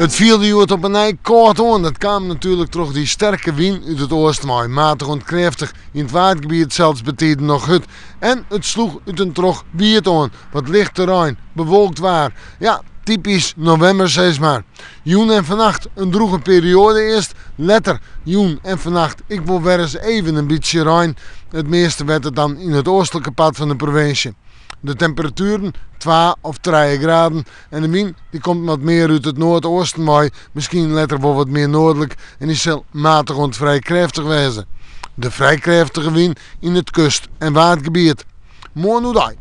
Het viel je op een ei koud aan. Dat kwam natuurlijk door die sterke wind uit het oosten. Matig en krachtig in het waardgebied zelfs beteden nog hut. En het sloeg uit een trog wierd aan. Wat licht terrein, bewolkt waar. Ja, typisch november zeg maar. Joen en vannacht een droege periode eerst. Letter, joen en vannacht. Ik wil weer eens even een beetje rein. Het meeste werd het dan in het oostelijke pad van de provincie. De temperaturen 2 of 3 graden en de wind die komt wat meer uit het noordoosten maar misschien letter wel wat meer noordelijk en die zal matig en vrij krachtig wezen. De vrij krachtige wind in het kust- en waardgebied. Mooi nu daar.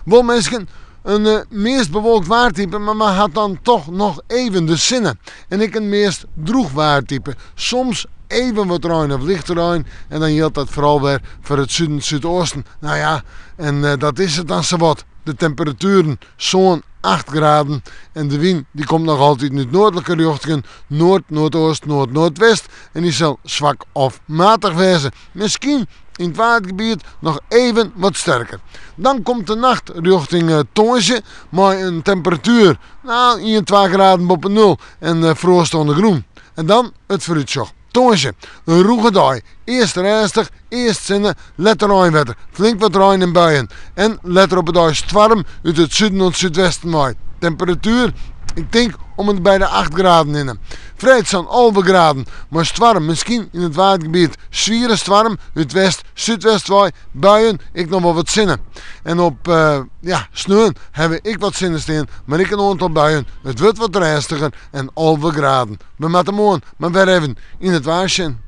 Wel mensen een meest bewolkt waardtype, maar men had dan toch nog even de zinnen. En ik een meest droeg waardtype. Soms even wat ruim of lichter ruim. En dan geldt dat vooral weer voor het zuiden en zuidoosten. Nou ja, en dat is het dan zowat. De temperaturen zo'n 8 graden. En de wind die komt nog altijd in het noordelijke richting. Noord, noordoost, noord, noordwest. En die zal zwak of matig wezen. Misschien in het waardgebied nog even wat sterker. Dan komt de nacht richting Tonge. Maar een temperatuur, nou, 1, 2 graden boven nul. En frost onder groen. En dan het fruitsjoch. Tonge, een roege dag. Eerst rustig, eerst zinnen, letter rijnwetter. Flink wat rein en buien. En letter op het dag warm uit het zuiden en het zuidwesten waait. Temperatuur, ik denk om het bij de 8 graden in. Vrijdag zijn 11 graden, maar storm misschien in het waardgebied. Zwieren storm, uit west, zuidwest waai, buien, ik nog wel wat zinnen. En op sneeuw hebben ik wat zinnen staan, maar ik een aantal buien. Het wordt wat rustiger en 11 graden. We moeten morgen maar weer even in het waarsjen.